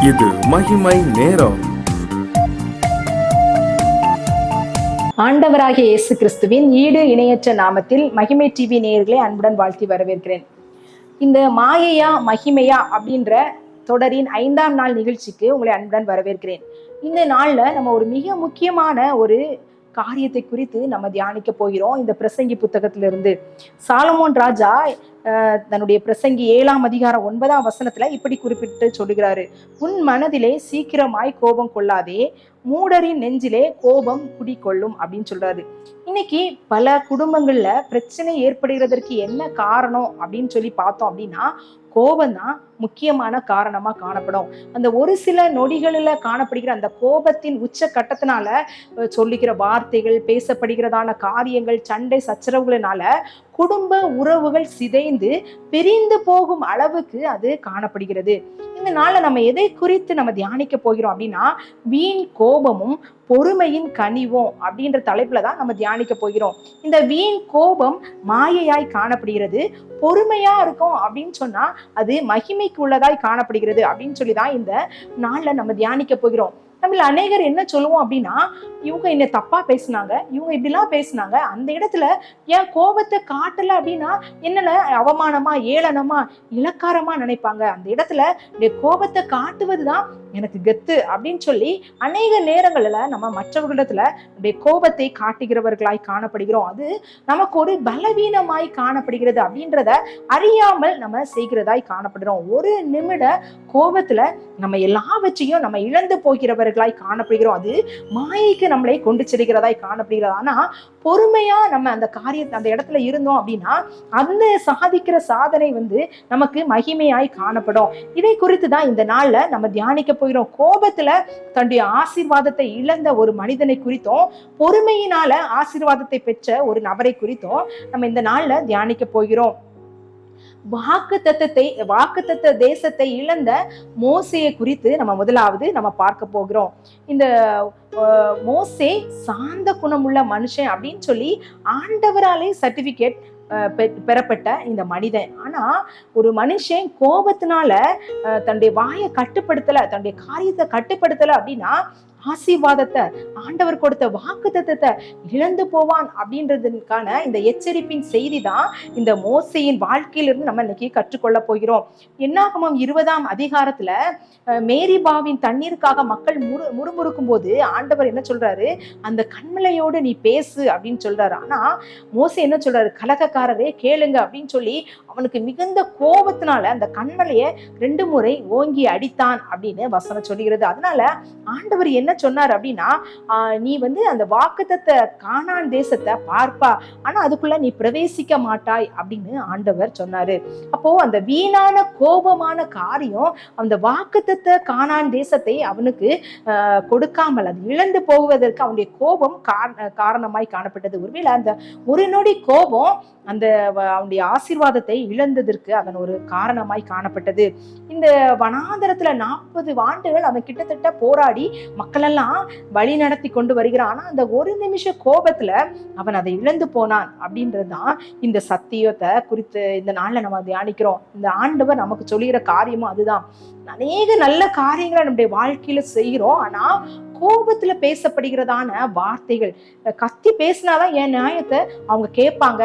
இது மகிமை நேரம். ஆண்டவராகிய இயேசு கிறிஸ்துவின் ஈடு இணையற்ற நாமத்தில் மகிமை டிவி நேயர்களை அன்புடன் வாழ்த்தி வரவேற்கிறேன். இந்த மாயையா மகிமையா அப்படின்ற தொடரின் 5ஆம் நாள் நிகழ்ச்சிக்கு உங்களை அன்புடன் வரவேற்கிறேன். இந்த நாள்ல நம்ம ஒரு மிக முக்கியமான ஒரு காரியத்தை குறித்து நம்ம தியானிக்க போகிறோம். இந்த பிரசங்கி புத்தகத்திலிருந்து சாலமோன் ராஜா தன்னுடைய பிரசங்கி 7ஆம் அதிகாரம் 9ஆம் வசனத்துல இப்படி குறிப்பிட்டு சொல்லுகிறாரு: உன் மனதிலே சீக்கிரமாய் கோபம் கொள்ளாதே, மூடரின் நெஞ்சிலே கோபம் குடிக்கொள்ளும் அப்படின்னு சொல்றாரு. இன்னைக்கு பல குடும்பங்கள்ல பிரச்சனை ஏற்படுகிறதற்கு என்ன காரணம் அப்படின்னு சொல்லி பார்த்தோம் அப்படின்னா, கோபம் தான் முக்கியமான காரணமா காணப்படும். அந்த ஒரு சில நொடிகளில் காணப்படுகிற அந்த கோபத்தின் உச்ச கட்டத்தினால சொல்லுகிற வார்த்தைகள், பேசப்படுகிறதான காரியங்கள், சண்டை சச்சரவுகளினால குடும்ப உறவுகள் சிதைந்து பிரிந்து போகும் அளவுக்கு அது காணப்படுகிறது. இந்த நாள்ல நம்ம எதை குறித்து நம்ம தியானிக்க போகிறோம் அப்படின்னா, வீண் கோபமும் பொறுமையின் கனிவும் அப்படின்ற தலைப்புல தான் நம்ம தியானிக்க போகிறோம். இந்த வீண் கோபம் மாயையாய் காணப்படுகிறது, பொறுமையா இருக்கும் அப்படின்னு சொன்னா அது மகிமைக்கு உள்ளதாய் காணப்படுகிறது அப்படின்னு சொல்லிதான் இந்த நாள்ல நம்ம தியானிக்க போகிறோம். நம்மள அநேகர் என்ன சொல்லுவோம் அப்படின்னா, இவங்க என்ன தப்பா பேசினாங்க, இவங்க இப்படிலாம் பேசினாங்க, அந்த இடத்துல ஏன் கோபத்தை காட்டல அப்படின்னா என்னென்ன அவமானமா, ஏளனமா, இலக்காரமா நினைப்பாங்க. அந்த இடத்துல கோபத்தை காட்டுவதுதான் எனக்கு கெத்து அப்படின்னு சொல்லி அநேக நேரங்கள்ல நம்ம மற்றவர்களிடத்துல கோபத்தை காட்டுகிறவர்களாய் காணப்படுகிறோம். அது நமக்கு ஒரு பலவீனமாய் காணப்படுகிறது அப்படின்றத அறியாமல் நம்ம செய்கிறதாய் காணப்படுறோம். ஒரு நிமிட கோபத்துல நம்ம எல்லாவற்றையும் நம்ம இழந்து போகிறவர்களாய் காணப்படுகிறோம். அது மாயைக்கு நம்மளை கொண்டு செல்கிறதாய் காணப்படுகிறது. ஆனா பொறுமையா நம்ம அந்த காரியத்தை அந்த இடத்துல இருந்தோம் அப்படின்னா அந்த சாதிக்கிற சாதனை நமக்கு மகிமையாய் காணப்படும். இதை குறித்து தான் இந்த நாள்ல நம்ம தியானிக்க போகிறோம். கோபத்துல தன்னுடைய ஆசீர்வாதத்தை இழந்த ஒரு மனிதனை குறித்தும், பொறுமையினால ஆசீர்வாதத்தை பெற்ற ஒரு நபரை குறித்தும் நம்ம இந்த நாள்ல தியானிக்க போகிறோம். வாக்குத்தத்த தேசத்தை இழந்த மோசேயை குறித்து நம்ம முதலாவது நம்ம பார்க்க போகிறோம். இந்த மோசே சாந்த குணமுள்ள மனுஷன் அப்படின்னு சொல்லி ஆண்டவராலே சர்டிபிகேட் பெறப்பட்ட இந்த மனிதன். ஆனா ஒரு மனுஷன் கோபத்தினால தன்னுடைய வாயை கட்டுப்படுத்தல, தன்னுடைய காரியத்தை கட்டுப்படுத்தல அப்படின்னா ஆசீர்வாதத்தை, ஆண்டவர் கொடுத்த வாக்குத்தத்தத்தை இழந்து போவான் அப்படின்றதுக்கான இந்த எச்சரிப்பின் செய்தி தான் இந்த மோசேயின் வாழ்க்கையிலிருந்து நம்ம இன்னைக்கு கற்றுக்கொள்ள போகிறோம். என்னாகமம் 20ஆம் அதிகாரத்துல மேரிபாவின் தண்ணீருக்காக மக்கள் முறுமுறுக்கும் போது ஆண்டவர் என்ன சொல்றாரு, அந்த கண்மலையோடு நீ பேசு அப்படின்னு சொல்றாரு. ஆனா மோசே என்ன சொல்றாரு, கலகக்காரரே கேளுங்க அப்படின்னு சொல்லி அவனுக்கு மிகுந்த கோபத்தினால அந்த கண்மலையை 2 முறை ஓங்கி அடித்தான் அப்படின்னு வசனம் சொல்லுகிறது. அதனால ஆண்டவர் என்ன சொன்னார் அப்படின்னா, நீ அந்த வாக்குத்தத்த கானான் தேசத்தை பார்ப்பா, ஆனா அதுக்குள்ள நீ பிரவேசிக்க மாட்டாய் அப்படின்னு ஆண்டவர் சொன்னாரு. அப்போ அந்த வீணான கோபமான காரியம் அந்த வாக்குத்தத்த கானான் தேசத்தை அவனுக்கு கொடுக்காமல் அது இழந்து போவதற்கு அவனுடைய கோபம் காரணமாய் காணப்பட்டது. ஒருவேளை அந்த ஒரு நொடி கோபம் அந்த அவனுடைய ஆசீர்வாதத்தை இழந்ததற்கு அவன் ஒரு காரணமாய் காணப்பட்டது. இந்த வனாந்தரத்துல 40 ஆண்டுகள் அவன் கிட்டத்தட்ட போராடி மக்கள் எல்லாம் வழி நடத்தி கொண்டு வருகிறான். ஆனா அந்த ஒரு நிமிஷ கோபத்துல அவன் அதை இழந்து போனான் அப்படின்றதுதான் இந்த சத்தியத்தை குறித்து இந்த நாள்ல நம்ம தியானிக்கிறோம். இந்த ஆண்டவர் நமக்கு சொல்லுகிற காரியமும் அதுதான். அநேக நல்ல காரியங்களை நம்முடைய வாழ்க்கையில செய்கிறோம், ஆனா கோபத்துல பேசப்படுகிறதான வார்த்தைகள், கத்தி பேசினாதான் என் நியாயத்தை அவங்க கேட்பாங்க,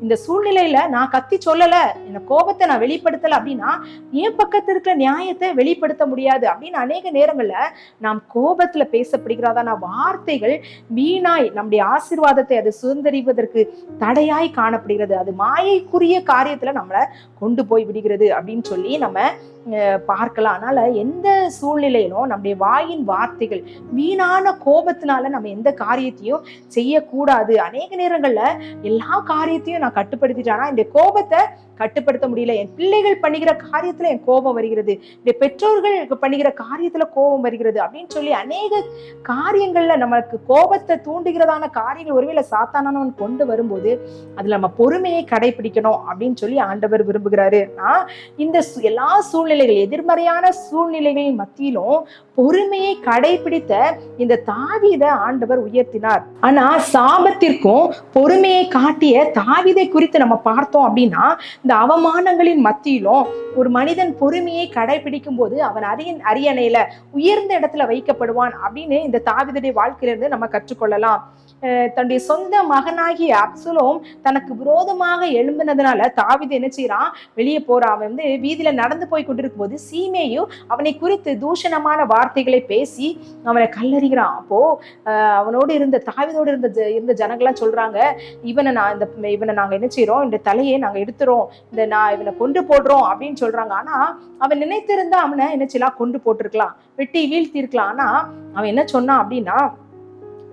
இந்த சூழ்நிலையில நான் கத்தி சொல்லல, இந்த கோபத்தை நான் வெளிப்படுத்தல அப்படின்னா என் பக்கத்து இருக்கிற நியாயத்தை வெளிப்படுத்த முடியாது அப்படின்னு அநேக நேரங்கள்ல நாம் கோபத்துல பேசப்படுகிறதான வார்த்தைகள் வீணாய் நம்முடைய ஆசீர்வாதத்தை அது சுதந்திரிப்பதற்கு தடையாய் காணப்படுகிறது. அது மாயைக்குரிய காரியத்துல நம்மளை கொண்டு போய் விடுகிறது அப்படின்னு சொல்லி நம்ம பார்க்கலாம். அதனால எந்த சூழ்நிலையிலும் நம்முடைய வாயின் வார்த்தைகள் வீணான கோபத்தினால நம்ம எந்த காரியத்தையும் செய்யக்கூடாது. அநேக நேரங்கள்ல எல்லா காரியத்தையும் நான் கட்டுப்படுத்திட்டேன், ஆனா இந்த கோபத்தை கட்டுப்படுத்த முடியல, என் பிள்ளைகள் பண்ணுகிற காரியத்துல என் கோபம் வருகிறது, என் பெற்றோர்கள் பண்ணுகிற காரியத்துல கோபம் வருகிறது அப்படின்னு சொல்லி அநேக காரியங்கள்ல நமக்கு கோபத்தை தூண்டுகிறதான காரியங்கள் ஒருவேளை சாத்தானவன் கொண்டு வரும்போது அதுல நம்ம பொறுமையை கடைபிடிக்கணும் அப்படின்னு சொல்லி ஆண்டவர் விரும்புகிறாரு. இந்த எல்லா சூழ்நிலை சூழ்நிலைகள், எதிர்மறையான சூழ்நிலைகளின் மத்தியிலும் பொறுமையை கடைபிடித்த இந்த தாவீதை ஆண்டவர் உயர்த்தினார். ஆனா சாபத்திற்கும் பொறுமையை காட்டிய தாவீதை குறித்து நம்ம பார்த்தோம் அப்படின்னா, இந்த அவமானங்களின் மத்தியிலும் ஒரு மனிதன் பொறுமையை கடைபிடிக்கும் போது அவன் அரியணையில உயர்ந்த இடத்துல வைக்கப்படுவான் அப்படின்னு இந்த தாவீதுடைய வாழ்க்கையிலிருந்து நம்ம கற்றுக்கொள்ளலாம். தன்னுடைய சொந்த மகனாகிய அப்சலோம் தனக்கு விரோதமாக எழும்பினதுனால தாவீது என்ன செய்யறான், வெளியே போறான். அவன் வந்து வீதியில நடந்து போய் கொண்டிருக்கும் போது சீமேயு அவனை குறித்து தூஷணமான வார்த்தைகளை பேசி அவனை கல்லறிகிறான். அப்போ அவனோடு இருந்த தாவீதோடு இருந்த ஜனங்கள்லாம் சொல்றாங்க, இவனை நாங்க என்ன செய்யறோம், இந்த தலையை நாங்க எடுத்துறோம், இவனை கொண்டு போடுறோம் அப்படின்னு சொல்றாங்க. ஆனா அவன் நினைத்திருந்தா அவனை என்ன செய்யலாம், கொண்டு போட்டிருக்கலாம், வெட்டி வீழ்த்தி இருக்கலாம். ஆனா அவன் என்ன சொன்னான் அப்படின்னா,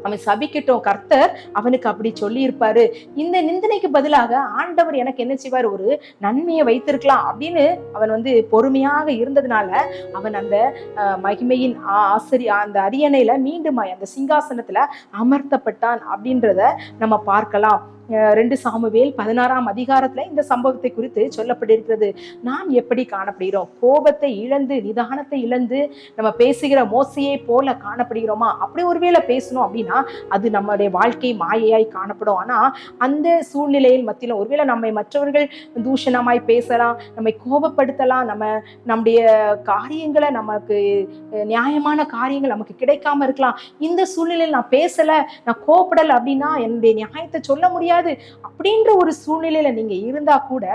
அவன் சபிக்கட்டும், கர்த்தர் அவனுக்கு அப்படி சொல்லி இருப்பாரு, இந்த நிந்தனைக்கு பதிலாக ஆண்டவர் எனக்கு என்ன செய்வார், ஒரு நன்மையை வைத்திருக்கலாம் அப்படின்னு அவன் வந்து பொறுமையாக இருந்ததுனால அவன் அந்த மகிமையின் அந்த அரியணையில மீண்டும் அந்த சிங்காசனத்துல அமர்த்தப்பட்டான் அப்படின்றத நம்ம பார்க்கலாம். 2 சாமுவேல் 16ஆம் அதிகாரத்துல இந்த சம்பவத்தை குறித்து சொல்லப்பட்டிருக்கிறது. நாம் எப்படி காணப்படுகிறோம்? கோபத்தை இழந்து, நிதானத்தை இழந்து நம்ம பேசுகிற மோசையை போல காணப்படுகிறோமா? அப்படி ஒருவேளை பேசணும் அப்படின்னா அது நம்முடைய வாழ்க்கை மாயையாய் காணப்படும். ஆனா அந்த சூழ்நிலையில் மத்தியிலும் ஒருவேளை நம்மை மற்றவர்கள் தூஷணமாய் பேசலாம், நம்மை கோபப்படுத்தலாம், நம்முடைய காரியங்களை, நமக்கு நியாயமான காரியங்கள் நமக்கு கிடைக்காம இருக்கலாம். இந்த சூழ்நிலையில் நான் பேசல, நான் கோபப்படல அப்படின்னா என்னுடைய நியாயத்தை சொல்ல முடியாது அப்படின்ற ஒரு சூழ்நிலையில நீங்க இருந்தா கூட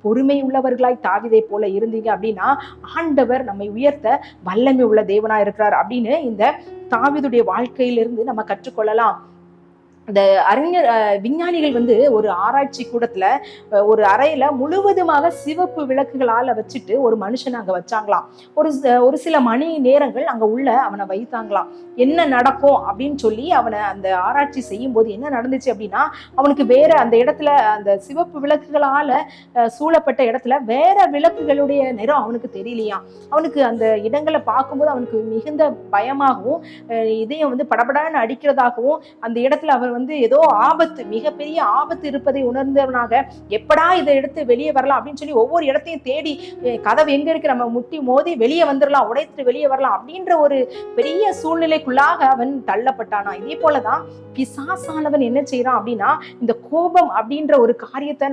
பொறுமை உள்ளவர்களாய் தாவீதை போல இருந்தீங்க அப்படின்னா ஆண்டவர் நம்மை உயர்த்த வல்லமை உள்ள தேவனா இருக்கிறார் அப்படின்னு இந்த தாவீதுடைய வாழ்க்கையிலிருந்து நம்ம கற்றுக்கொள்ளலாம். இந்த விஞ்ஞானிகள் வந்து ஒரு ஆராய்ச்சி கூடத்துல ஒரு அறையில முழுவதுமாக சிவப்பு விளக்குகளால வச்சுட்டு ஒரு மனுஷனை அங்க வச்சாங்களாம். ஒரு சில மணி நேரங்கள் அங்க உள்ள அவனை வைத்தாங்களாம். என்ன நடக்கும் அப்படின்னு சொல்லி அவனை அந்த ஆராய்ச்சி செய்யும் போது என்ன நடந்துச்சு அப்படின்னா, அவனுக்கு வேற அந்த இடத்துல, அந்த சிவப்பு விளக்குகளால சூழப்பட்ட இடத்துல வேற விளக்குகளுடைய நிறம் அவனுக்கு தெரியலையாம். அவனுக்கு அந்த இடங்களை பார்க்கும்போது அவனுக்கு மிகுந்த பயமாகவும், இதயம் வந்து படபடன்னு அடிக்கிறதாகவும், அந்த இடத்துல அவர் வந்து ஏதோ ஆபத்து, மிகப்பெரிய ஆபத்து இருப்பதை உணர்ந்தவனாக எப்படா இதை எடுத்து வெளியே வரலாம் அப்படின்னு சொல்லி ஒவ்வொரு இடத்தையும் தேடி, கதவு எங்க இருக்கு, நம்ம முட்டி மோதி வெளியே வந்துடலாம், உடைத்துட்டு வெளியே வரலாம் அப்படின்ற ஒரு பெரிய சூழ்நிலைக்குள்ளாக அவன் தள்ளப்பட்டானா. இதே போலதான் பிசாசானவன் என்ன செய்யறான் அப்படின்னா, இந்த கோபம் அப்படின்ற ஒரு காரியத்தை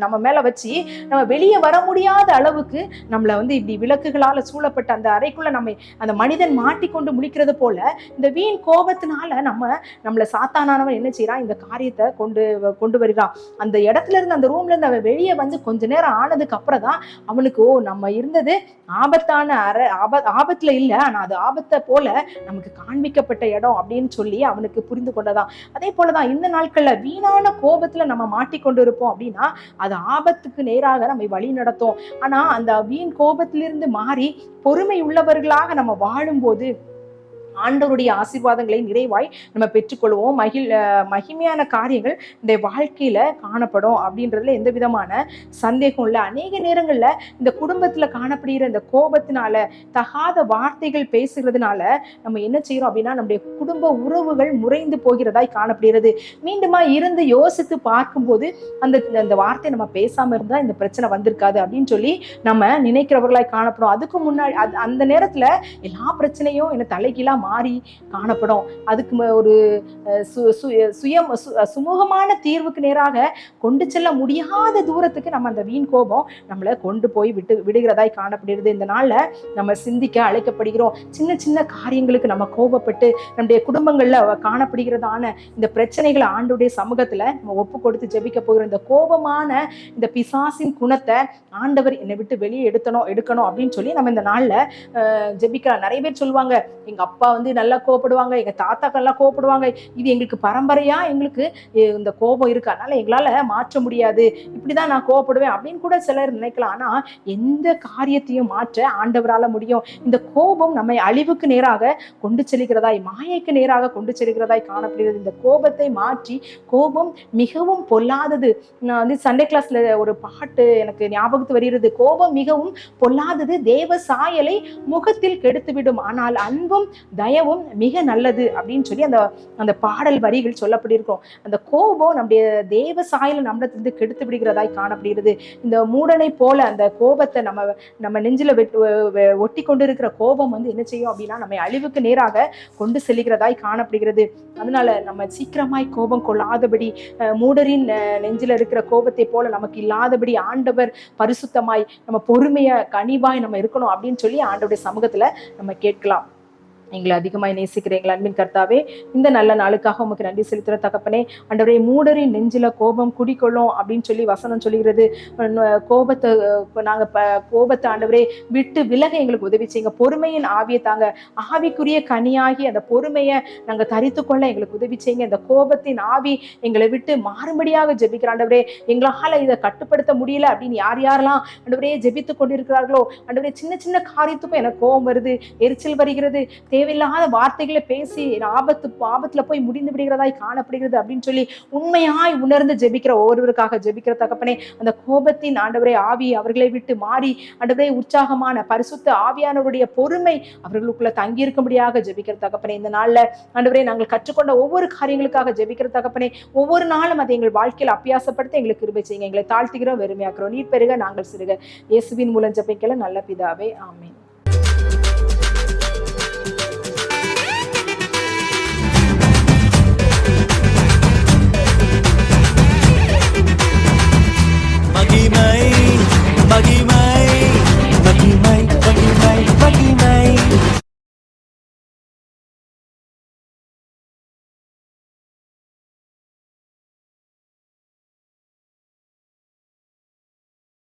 நம்ம மேல வச்சு நம்ம வெளியே வர முடியாத அளவுக்கு நம்மளை வந்து இப்படி விளக்குகளால சூழப்பட்ட அந்த அறைக்குள்ள நம்ம அந்த மனிதன் மாட்டிக்கொண்டு முழிக்கிறது போல இந்த வீண் கோபத்தினால நம்மளை சாத்தானவன் என்ன செய்யறான், இந்த காரியத்தை கொண்டு வருகிறான். அந்த இடத்துல இருந்து, அந்த ரூம்ல இருந்து அவன் வெளியே வந்து கொஞ்ச நேரம் ஆனதுக்கு அப்புறம் தான் அவனுக்கு நம்ம இருந்தது ஆபத்தான ஆபத்துல இல்லை, ஆனா அது ஆபத்தை போல நமக்கு காண்பிக்கப்பட்ட இடம் அப்படின்னு சொல்லி அவனுக்கு புரிந்து கொண்டதான். அதே போலதான் இந்த நாட்கள்ல வீணான கோபத்துல நம்ம மாட்டிக்கொண்டு இருப்போம் அப்படின்னா அது ஆபத்துக்கு நேராக நம்மை வழி நடத்தும். ஆனா அந்த வீண் கோபத்திலிருந்து மாறி பொறுமை உள்ளவர்களாக நம்ம வாழும்போது ஆண்டவருடைய ஆசீர்வாதங்களை நிறைவாய் நம்ம பெற்றுக்கொள்வோம். மகிமையான காரியங்கள் இந்த வாழ்க்கையில காணப்படும் அப்படின்றதுல எந்த விதமான சந்தேகம் இல்லை. அநேக நேரங்கள்ல இந்த குடும்பத்துல காணப்படுகிற இந்த கோபத்தினால, தகாத வார்த்தைகள் பேசுறதுனால நம்ம என்ன செய்யறோம் அப்படின்னா நம்முடைய குடும்ப உறவுகள் முறைந்து போகிறதாய் காணப்படுகிறது. மீண்டுமா இருந்து யோசித்து பார்க்கும்போது அந்த வார்த்தை நம்ம பேசாம இருந்தா இந்த பிரச்சனை வந்திருக்காது அப்படின்னு சொல்லி நம்ம நினைக்கிறவர்களாய் காணப்படும். அதுக்கு முன்னாடி அந்த நேரத்துல எல்லா பிரச்சனையும் என்ன தலைகீழா மாறி காணப்படும். அதுக்கு ஒரு சுமூகமான தீர்வுக்கு நேராக கொண்டு செல்ல முடியாத தூரத்துக்கு நம்ம அந்த வீண் கோபம் நம்மளை கொண்டு போய் விடுகிறதாய் காணப்படுகிறது. இந்த நாள்ல நம்ம சிந்திக்க அழைக்கப்படுகிறோம். சின்ன சின்ன காரியங்களுக்கு நம்ம கோபப்பட்டு நம்முடைய குடும்பங்கள்ல காணப்படுகிறதான இந்த பிரச்சனைகளை ஆண்டவருடைய சமூகத்துல நம்ம ஒப்பு கொடுத்து ஜெபிக்க போகிறோம். இந்த கோபமான இந்த பிசாசின் குணத்தை ஆண்டவர் என்னை விட்டு வெளியே எடுக்கணும் அப்படின்னு சொல்லி நம்ம இந்த நாள்ல ஜெபிக்கலாம். நிறைய பேர் சொல்லுவாங்க, எங்க அப்பா வந்து நல்லா கோபப்படுவாங்க, எங்க தாத்தாக்கள் எல்லாம் கோபப்படுவாங்க, இது எங்களுக்கு பரம்பரையா எங்களுக்கு இந்த கோபம் இருக்கு, அதனால எங்களால மாற்ற முடியாது, இப்படிதான் நான் கோபப்படுவேன் அப்படின்னு கூட சிலர் நினைக்கலாம். ஆனா எந்த காரியத்தையும் மாற்ற ஆண்டவரால முடியும். இந்த கோபம் நம்மை அழிவுக்கு நேராக கொண்டு செல்கிறதாய், மாயைக்கு நேராக கொண்டு செல்கிறதாய் காணப்படுகிறது. இந்த கோபத்தை மாற்றி, கோபம் மிகவும் பொல்லாதது. நான் வந்து சண்டே கிளாஸ்ல ஒரு பாட்டு எனக்கு ஞாபகத்து வருகிறது. கோபம் மிகவும் பொல்லாதது, தேவ சாயலை முகத்தில் கெடுத்துவிடும், ஆனால் அன்பும் தயவும் மிக நல்லது அப்படின்னு சொல்லி அந்த அந்த பாடல் வரிகள் சொல்லப்பட்டிருக்கும். அந்த கோபம் நம்முடைய தேவ சாயல நம்மளத்திலிருந்து கெடுத்து விடுகிறதாய் காணப்படுகிறது. இந்த மூடனை போல அந்த கோபத்தை நம்ம நெஞ்சில ஒட்டி கொண்டு இருக்கிற கோபம் வந்து என்ன செய்யும் அப்படின்னா நம்மை அழிவுக்கு நேராக கொண்டு செல்கிறதாய் காணப்படுகிறது. அதனால நம்ம சீக்கிரமாய் கோபம் கொள்ளாதபடி, மூடரின் நெஞ்சில இருக்கிற கோபத்தை போல நமக்கு இல்லாதபடி ஆண்டவர் பரிசுத்தமாய் நம்ம பொறுமையா கனிவாய் நம்ம இருக்கணும் அப்படின்னு சொல்லி ஆண்டவருடைய சமூகத்துல நம்ம கேட்கலாம். எங்களை அதிகமாய் நேசிக்கிற எங்கள் அன்பின் கர்த்தாவே, இந்த நல்ல நாளுக்காக உமக்கு நன்றி செலுத்துற தகப்பனே. ஆண்டவரே, மூடரின் நெஞ்சில கோபம் குடிக்கொள்ளும் அப்படின்னு சொல்லி வசனம் சொல்லுகிறது. கோபத்தை ஆண்டவரே விட்டு விலக எங்களுக்கு உதவி செய்யுங்க. பொறுமையின் ஆவியை தாங்க. ஆவிக்குரிய கனியாகி அந்த பொறுமையை நாங்க தரித்து கொள்ள எங்களுக்கு உதவி செய்யுங்க. இந்த கோபத்தின் ஆவி எங்களை விட்டு மாறும்படியாக ஜெபிக்கிற ஆண்டவரே, எங்களால இதை கட்டுப்படுத்த முடியல அப்படின்னு யாரெல்லாம் ஆண்டவரே ஜெபித்து கொண்டிருக்கிறார்களோ, ஆண்டவரே சின்ன சின்ன காரியத்துக்கும் எனக்கு கோபம் வருது, எரிச்சல் வருகிறது, தேவையில்லாத வார்த்தைகளை பேசி ஆபத்துல போய் முடிந்து விடுகிறதாய் காணப்படுகிறது அப்படின்னு சொல்லி உண்மையாய் உணர்ந்து ஜெபிக்கிற ஒவ்வொருவருக்காக ஜெபிக்கிற தகப்பனே, அந்த கோபத்தின் ஆண்டவரே ஆவி அவர்களை விட்டு மாறி ஆண்டவரே உற்சாகமான பரிசுத்த ஆவியானவருடைய பொறுமை அவர்களுக்குள்ள தங்கியிருக்கும்படியாக ஜெபிக்கிற தகப்பனே. இந்த நாள்ல ஆண்டவரே நாங்கள் கற்றுக்கொண்ட ஒவ்வொரு காரியங்களுக்காக ஜெபிக்கிற தகப்பனே, ஒவ்வொரு நாளும் அதை எங்கள் வாழ்க்கையில் அபியாசப்படுத்த எங்களுக்கு கிருபை செய்யுங்க. எங்களை தாழ்த்துகிறோம், வெறுமையாக்குறோம். நீர் பெருக, நாங்கள் சிறுக. இயேசுவின் மூலம் ஜெபிக்கல நல்ல பிதாவே, ஆமென்.